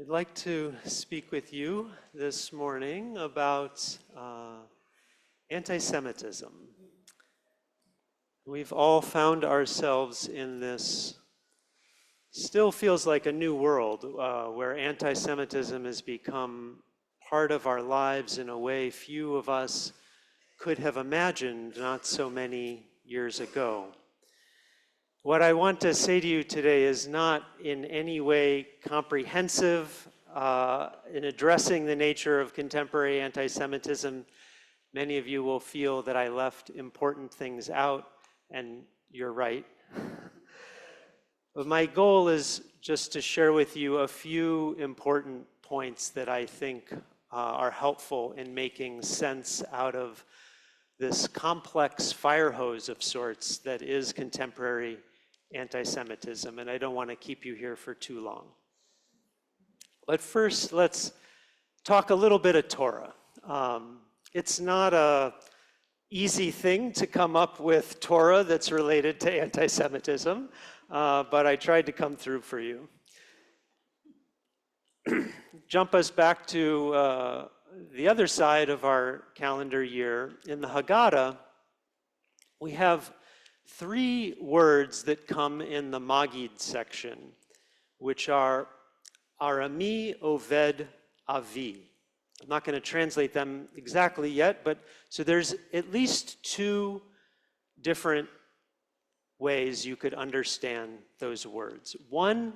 I'd like to speak with you this morning about anti-Semitism. We've all found ourselves in this, still feels like a new world, where anti-Semitism has become part of our lives in a way few of us could have imagined not so many years ago. What I want to say to you today is not in any way comprehensive in addressing the nature of contemporary anti-Semitism. Many of you will feel that I left important things out, and you're right. But my goal is just to share with you a few important points that I think are helpful in making sense out of this complex fire hose of sorts that is contemporary anti-Semitism, and I don't want to keep you here for too long. But first, let's talk a little bit of Torah. It's not an easy thing to come up with Torah that's related to anti-Semitism, but I tried to come through for you. Jump us back to the other side of our calendar year. In the Haggadah, we have three words that come in the Magid section, which are Arami, Oved, Avi. I'm not going to translate them exactly yet, but so there's at least two different ways you could understand those words. One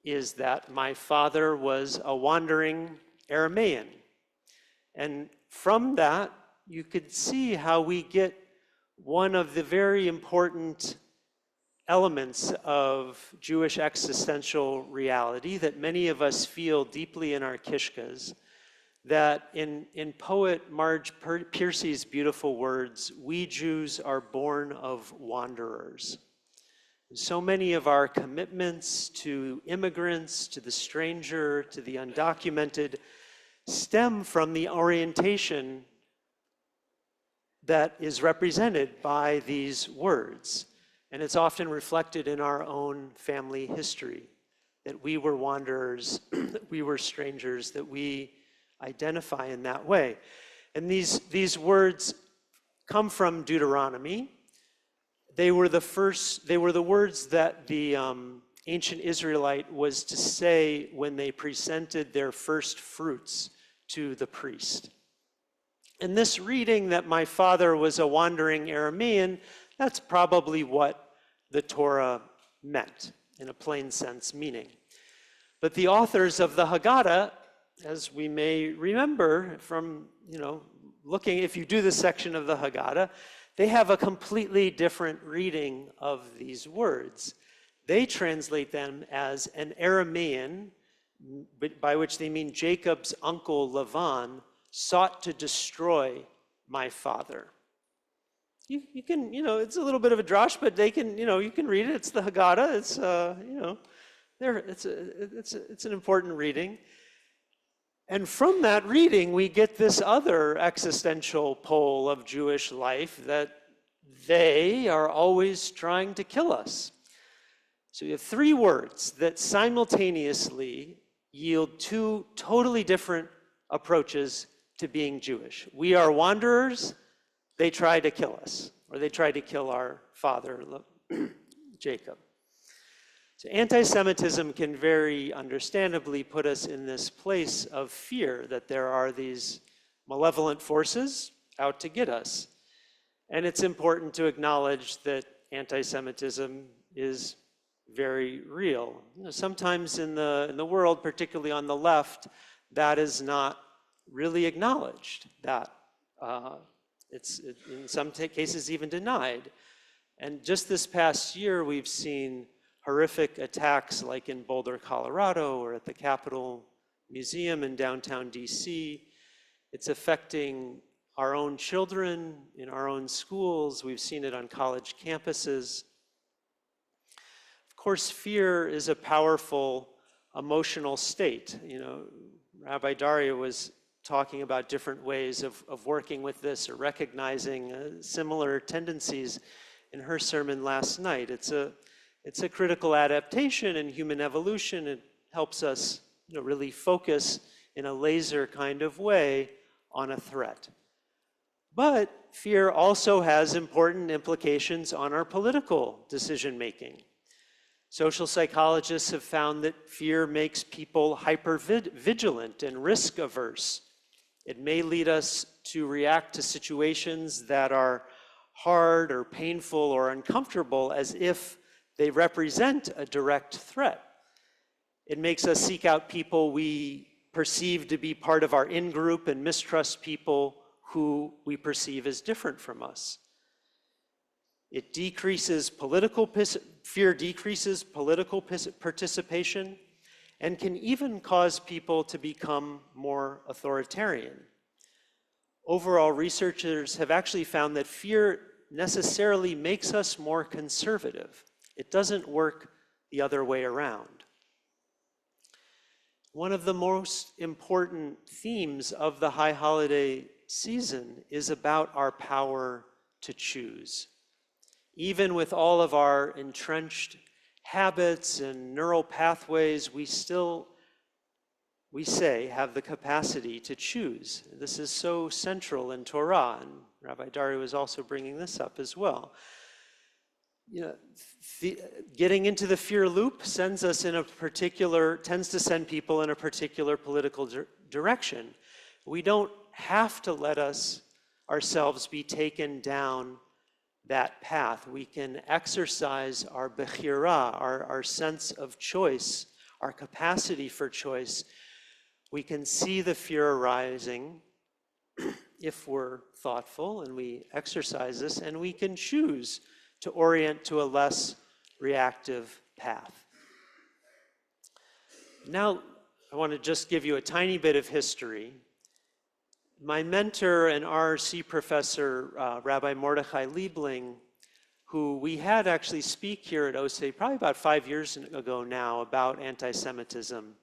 is that my father was a wandering Aramaean. And from that, you could see how we get one of the very important elements of Jewish existential reality that many of us feel deeply in our kishkas, that in poet Marge Piercy's beautiful words, we Jews are born of wanderers. So many of our commitments to immigrants, to the stranger, to the undocumented, stem from the orientation that is represented by these words. And it's often reflected in our own family history, that we were wanderers, that we were strangers, that we identify in that way. And these words come from Deuteronomy. They were the words that the ancient Israelite was to say when they presented their first fruits to the priest. And this reading that my father was a wandering Aramean, that's probably what the Torah meant, in a plain sense meaning. But the authors of the Haggadah, as we may remember from, looking, if you do this section of the Haggadah, they have a completely different reading of these words. They translate them as an Aramean, by which they mean Jacob's uncle Lavan sought to destroy my father. You can, it's a little bit of a drosh, but they can, you can read it. It's the Haggadah. It's an important reading. And from that reading, we get this other existential pole of Jewish life, that they are always trying to kill us. So you have three words that simultaneously yield two totally different approaches to being Jewish. We are wanderers. They try to kill us, or they try to kill our father, Jacob. So anti-Semitism can very understandably put us in this place of fear that there are these malevolent forces out to get us. And it's important to acknowledge that anti-Semitism is very real. Sometimes in the world, particularly on the left, that is not really acknowledged, that it's in some cases even denied. And just this past year, we've seen horrific attacks like in Boulder, Colorado, or at the Capitol Museum in downtown DC. It's affecting our own children in our own schools. We've seen it on college campuses. Of course, fear is a powerful emotional state. Rabbi Daria was talking about different ways of working with this or recognizing similar tendencies in her sermon last night. It's a critical adaptation in human evolution. It helps us really focus in a laser kind of way on a threat. But fear also has important implications on our political decision-making. Social psychologists have found that fear makes people hyper-vigilant and risk-averse. It may lead us to react to situations that are hard or painful or uncomfortable as if they represent a direct threat. It makes us seek out people we perceive to be part of our in-group and mistrust people who we perceive as different from us. It decreases fear decreases political participation and can even cause people to become more authoritarian. Overall, researchers have actually found that fear necessarily makes us more conservative. It doesn't work the other way around. One of the most important themes of the high holiday season is about our power to choose. Even with all of our entrenched habits and neural pathways, we say, have the capacity to choose. This is so central in Torah, and Rabbi Dari was also bringing this up as well. Getting into the fear loop tends to send people in a particular political direction. We don't have to let ourselves be taken down that path. We can exercise our bechira, our sense of choice, our capacity for choice. We can see the fear arising if we're thoughtful and we exercise this, and we can choose to orient to a less reactive path. Now, I want to just give you a tiny bit of history. My mentor and RC professor, Rabbi Mordechai Liebling, who we had actually speak here at OSE probably about 5 years ago now about anti-Semitism,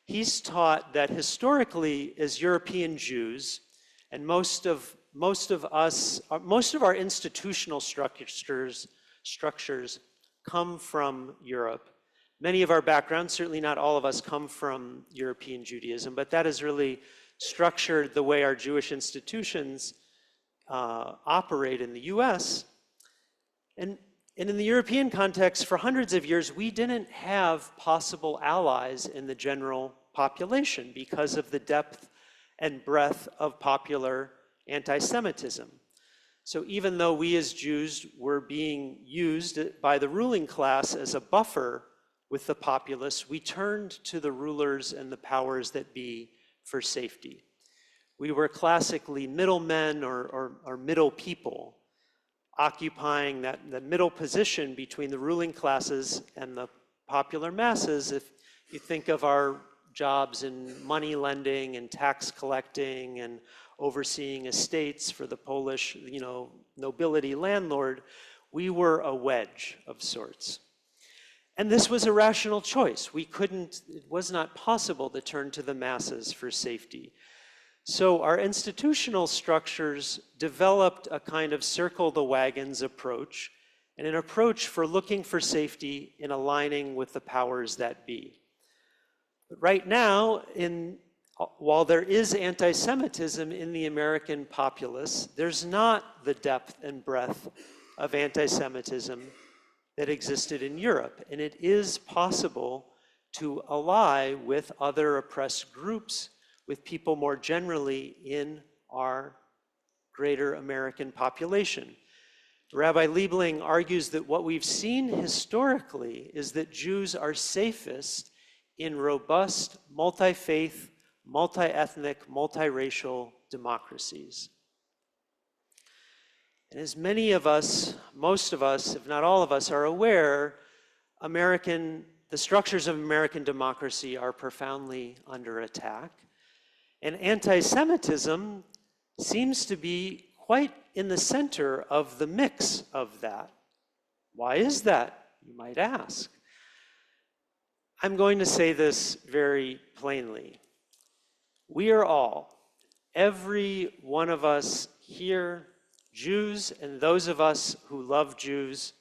he's taught that historically, as European Jews, and most of our institutional structures come from Europe. Many of our backgrounds, certainly not all of us, come from European Judaism, but that has really structured the way our Jewish institutions operate in the US. And in the European context, for hundreds of years, we didn't have possible allies in the general population because of the depth and breadth of popular anti-Semitism. So even though we as Jews were being used by the ruling class as a buffer with the populace, we turned to the rulers and the powers that be for safety. We were classically middlemen or middle people, occupying the middle position between the ruling classes and the popular masses. If you think of our jobs in money lending and tax collecting and overseeing estates for the Polish, nobility landlord, we were a wedge of sorts. And this was a rational choice. It was not possible to turn to the masses for safety. So our institutional structures developed a kind of circle the wagons approach, and an approach for looking for safety in aligning with the powers that be. But right now, while there is anti-Semitism in the American populace, there's not the depth and breadth of anti-Semitism that existed in Europe. And it is possible to ally with other oppressed groups, with people more generally in our greater American population. Rabbi Liebling argues that what we've seen historically is that Jews are safest in robust, multi-faith, multi-ethnic, multiracial democracies. And as many of us, most of us, if not all of us, are aware, the structures of American democracy are profoundly under attack. And anti-Semitism seems to be quite in the center of the mix of that. Why is that, you might ask? I'm going to say this very plainly. We are all, every one of us here, Jews and those of us who love Jews,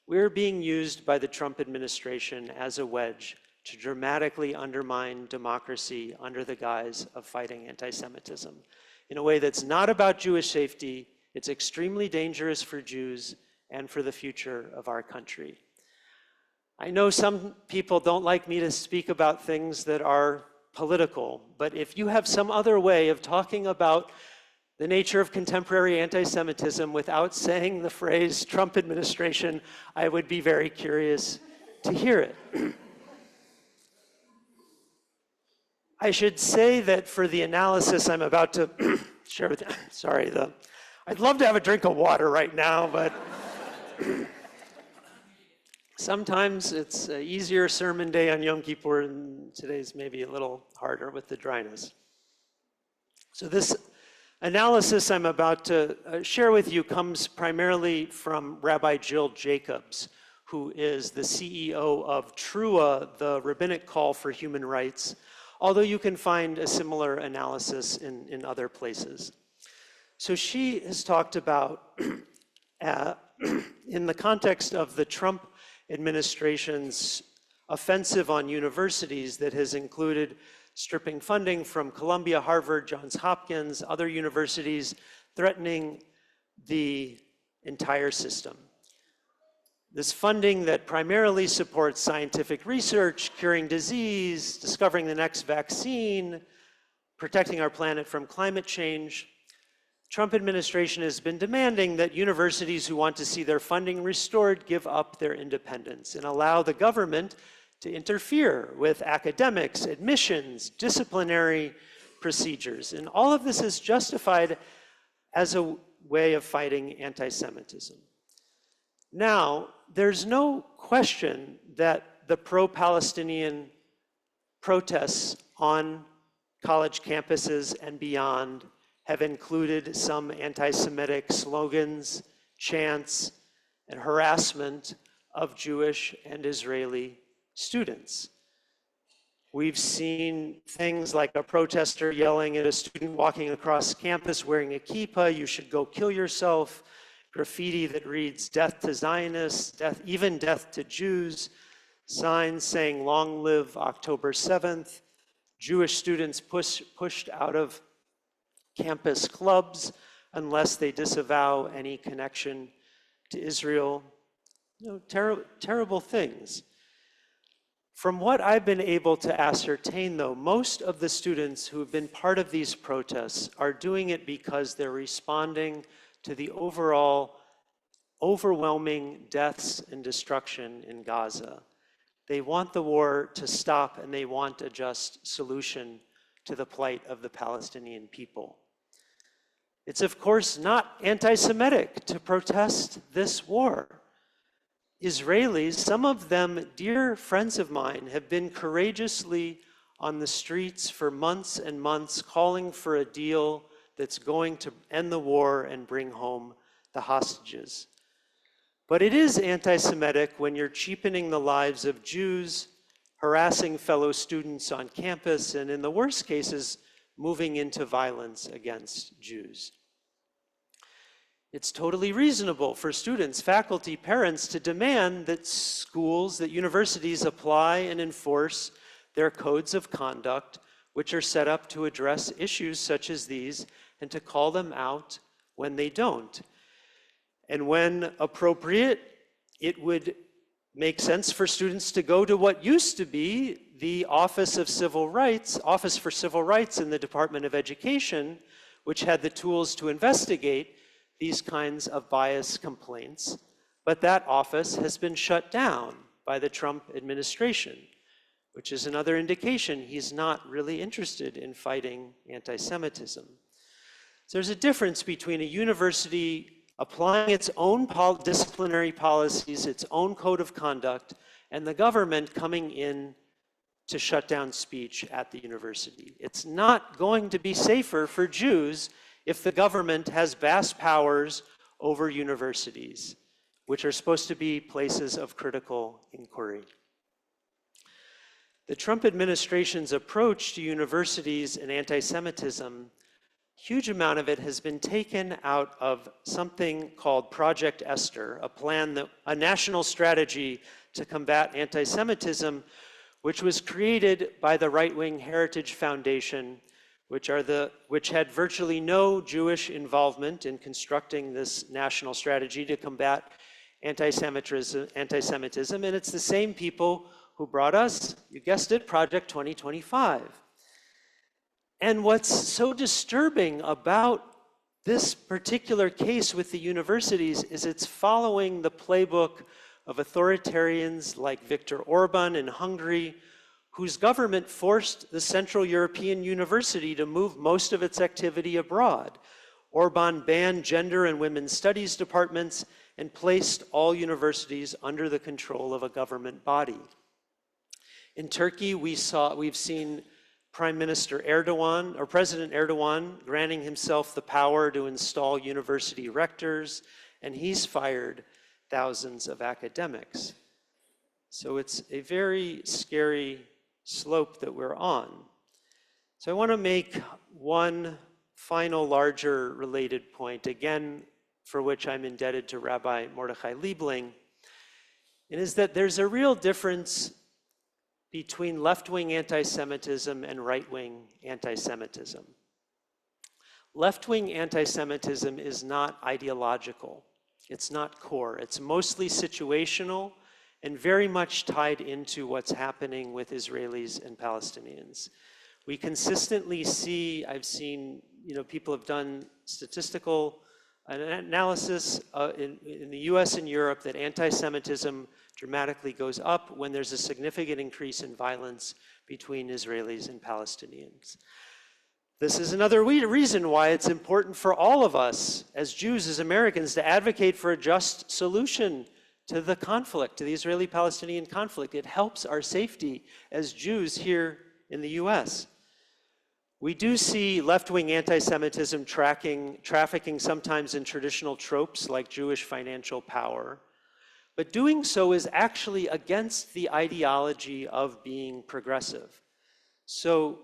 we're being used by the Trump administration as a wedge to dramatically undermine democracy under the guise of fighting anti-Semitism in a way that's not about Jewish safety. It's extremely dangerous for Jews and for the future of our country. I know some people don't like me to speak about things that are political, but if you have some other way of talking about the nature of contemporary anti-Semitism without saying the phrase Trump administration, I would be very curious to hear it. I should say that for the analysis I'm about to share with you, I'd love to have a drink of water right now, but sometimes it's an easier sermon day on Yom Kippur, and today's maybe a little harder with the dryness. So this analysis I'm about to share with you comes primarily from Rabbi Jill Jacobs, who is the CEO of TRUA, the Rabbinic Call for Human Rights, although you can find a similar analysis in other places. So she has talked about, in the context of the Trump administration's offensive on universities that has included stripping funding from Columbia, Harvard, Johns Hopkins, other universities, threatening the entire system. This funding that primarily supports scientific research, curing disease, discovering the next vaccine, protecting our planet from climate change. Trump administration has been demanding that universities who want to see their funding restored give up their independence and allow the government to interfere with academics, admissions, disciplinary procedures. And all of this is justified as a way of fighting anti-Semitism. Now, there's no question that the pro-Palestinian protests on college campuses and beyond have included some anti-Semitic slogans, chants, and harassment of Jewish and Israeli students. We've seen things like a protester yelling at a student walking across campus wearing a kippah, "You should go kill yourself," graffiti that reads "Death to Zionists," even death to Jews, signs saying "Long live October 7th," Jewish students pushed out of campus clubs unless they disavow any connection to Israel. Terrible things. From what I've been able to ascertain, though, most of the students who have been part of these protests are doing it because they're responding to the overall overwhelming deaths and destruction in Gaza. They want the war to stop, and they want a just solution to the plight of the Palestinian people. It's, of course, not anti-Semitic to protest this war. Israelis, some of them dear friends of mine, have been courageously on the streets for months and months calling for a deal that's going to end the war and bring home the hostages. But it is anti-Semitic when you're cheapening the lives of Jews, harassing fellow students on campus, and in the worst cases, moving into violence against Jews. It's totally reasonable for students, faculty, parents to demand that schools, that universities apply and enforce their codes of conduct, which are set up to address issues such as these, and to call them out when they don't. And when appropriate, it would make sense for students to go to what used to be the Office for Civil Rights in the Department of Education, which had the tools to investigate these kinds of bias complaints. But that office has been shut down by the Trump administration, which is another indication he's not really interested in fighting anti-Semitism. So there's a difference between a university applying its own disciplinary policies, its own code of conduct, and the government coming in to shut down speech at the university. It's not going to be safer for Jews if the government has vast powers over universities, which are supposed to be places of critical inquiry. The Trump administration's approach to universities and anti-Semitism, huge amount of it has been taken out of something called Project Esther, a national strategy to combat anti-Semitism, which was created by the right-wing Heritage Foundation, which had virtually no Jewish involvement in constructing this national strategy to combat anti-Semitism, and it's the same people who brought us, you guessed it, Project 2025. And what's so disturbing about this particular case with the universities is it's following the playbook of authoritarians like Viktor Orban in Hungary, whose government forced the Central European University to move most of its activity abroad. Orban banned gender and women's studies departments and placed all universities under the control of a government body. In Turkey, we've seen Prime Minister Erdogan, or President Erdogan, granting himself the power to install university rectors, and he's fired thousands of academics. So it's a very scary slope that we're on. So I want to make one final larger related point, again, for which I'm indebted to Rabbi Mordechai Liebling, and is that there's a real difference between left-wing anti-Semitism and right-wing anti-Semitism. Left-wing anti-Semitism is not ideological. It's not core. It's mostly situational and very much tied into what's happening with Israelis and Palestinians. We consistently see, I've seen, people have done statistical analysis in the US and Europe that anti-Semitism dramatically goes up when there's a significant increase in violence between Israelis and Palestinians. This is another reason why it's important for all of us as Jews, as Americans, to advocate for a just solution to the conflict, to the Israeli-Palestinian conflict. It helps our safety as Jews here in the US. We do see left-wing anti-Semitism trafficking sometimes in traditional tropes like Jewish financial power, but doing so is actually against the ideology of being progressive. So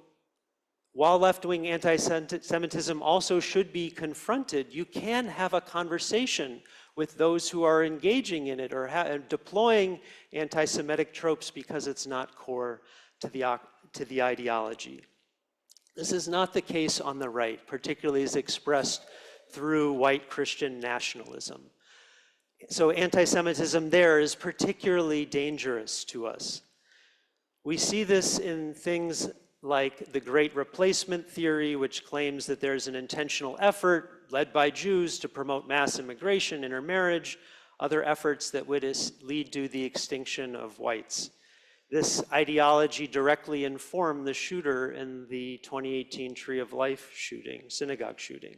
while left-wing anti-Semitism also should be confronted, you can have a conversation with those who are engaging in it or deploying anti-Semitic tropes because it's not core to the ideology. This is not the case on the right, particularly as expressed through white Christian nationalism. So anti-Semitism there is particularly dangerous to us. We see this in things like the Great Replacement theory, which claims that there's an intentional effort led by Jews to promote mass immigration, intermarriage, other efforts that would lead to the extinction of whites. This ideology directly informed the shooter in the 2018 Tree of Life shooting, synagogue shooting.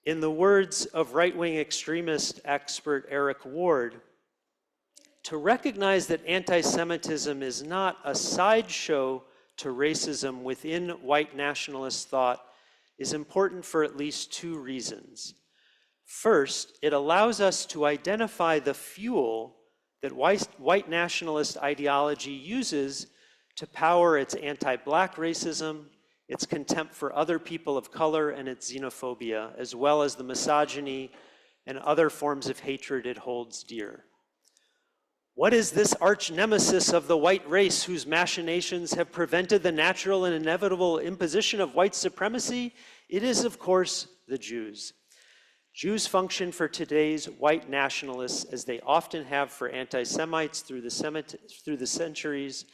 In the words of right-wing extremist expert Eric Ward, to recognize that anti-Semitism is not a sideshow to racism within white nationalist thought is important for at least two reasons. First, it allows us to identify the fuel that white nationalist ideology uses to power its anti-Black racism, its contempt for other people of color, and its xenophobia, as well as the misogyny and other forms of hatred it holds dear. What is this arch nemesis of the white race whose machinations have prevented the natural and inevitable imposition of white supremacy? It is, of course, the Jews. Jews function for today's white nationalists, as they often have for anti-Semites through the centuries,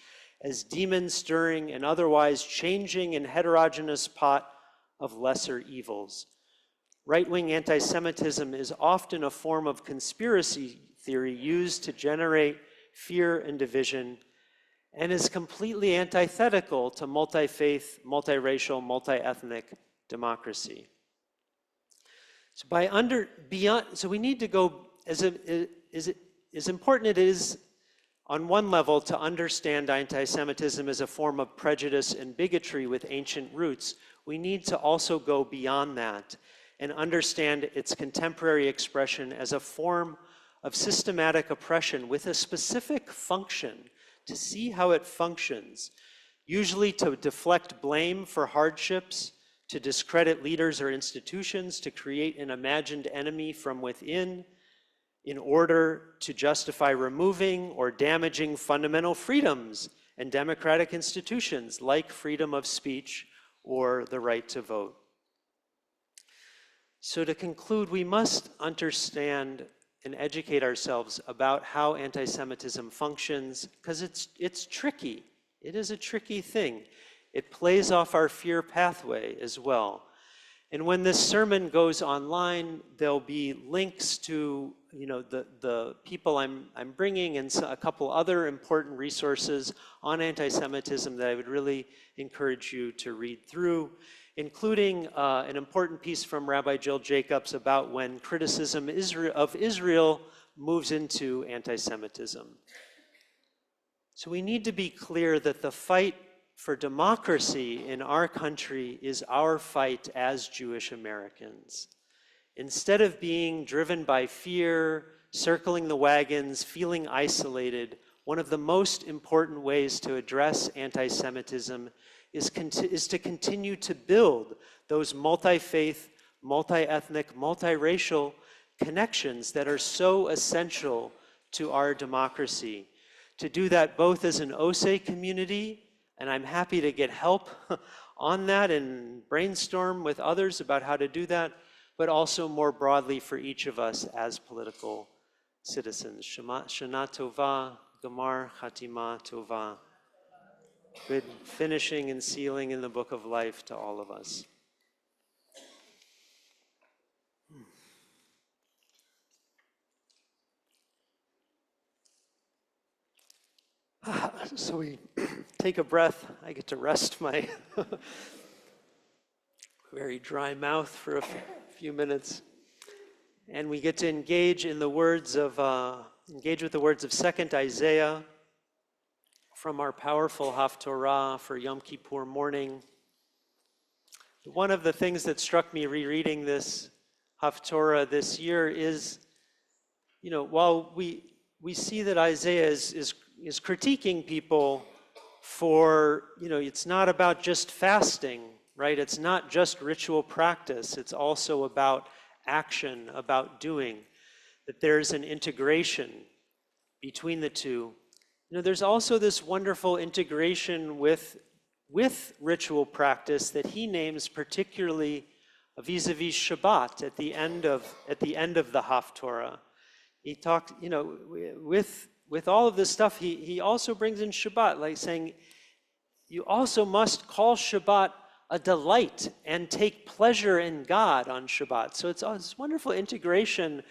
as demons stirring and otherwise changing and heterogeneous pot of lesser evils. Right-wing anti-Semitism is often a form of conspiracy theory used to generate fear and division, and is completely antithetical to multi-faith, multiracial, multi-ethnic democracy. So we need to go, as important it is on one level to understand anti-Semitism as a form of prejudice and bigotry with ancient roots, we need to also go beyond that and understand its contemporary expression as a form of systematic oppression with a specific function, to see how it functions, usually to deflect blame for hardships, to discredit leaders or institutions, to create an imagined enemy from within. in order to justify removing or damaging fundamental freedoms and democratic institutions like freedom of speech or the right to vote. So to conclude, we must understand and educate ourselves about how anti-Semitism functions, because it's tricky. It is a tricky thing. It plays off our fear pathway as well. And when this sermon goes online, there'll be links to the people I'm bringing and a couple other important resources on anti-Semitism that I would really encourage you to read through, including an important piece from Rabbi Jill Jacobs about when criticism of Israel moves into anti-Semitism. So we need to be clear that the fight for democracy in our country is our fight as Jewish Americans. Instead of being driven by fear, circling the wagons, feeling isolated, one of the most important ways to address anti-Semitism is to continue to build those multi-faith, multi-ethnic, multiracial connections that are so essential to our democracy. To do that both as an OSE community, and I'm happy to get help on that and brainstorm with others about how to do that, but also more broadly for each of us as political citizens. Shana Tova, Gamar Chatima Tova. Good finishing and sealing in the book of life to all of us. So we take a breath. I get to rest my very dry mouth for a few minutes. And we get to engage with the words of 2nd Isaiah from our powerful Haftorah for Yom Kippur Morning. One of the things that struck me rereading this Haftorah this year is, while we see that Isaiah is critiquing people for, it's not about just fasting, right? It's not just ritual practice. It's also about action, about doing, that there's an integration between the two. There's also this wonderful integration with ritual practice that he names particularly vis-a-vis Shabbat at the end of the Haftorah. He talked, with all of this stuff, he also brings in Shabbat, like saying, you also must call Shabbat a delight and take pleasure in God on Shabbat. So it's this wonderful integration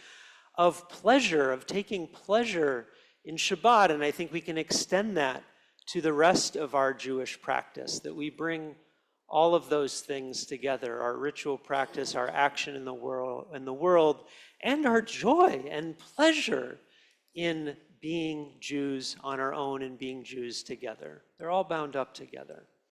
of pleasure, of taking pleasure in Shabbat, and I think we can extend that to the rest of our Jewish practice, that we bring all of those things together, our ritual practice, our action in the world, and our joy and pleasure in being Jews on our own and being Jews together. They're all bound up together.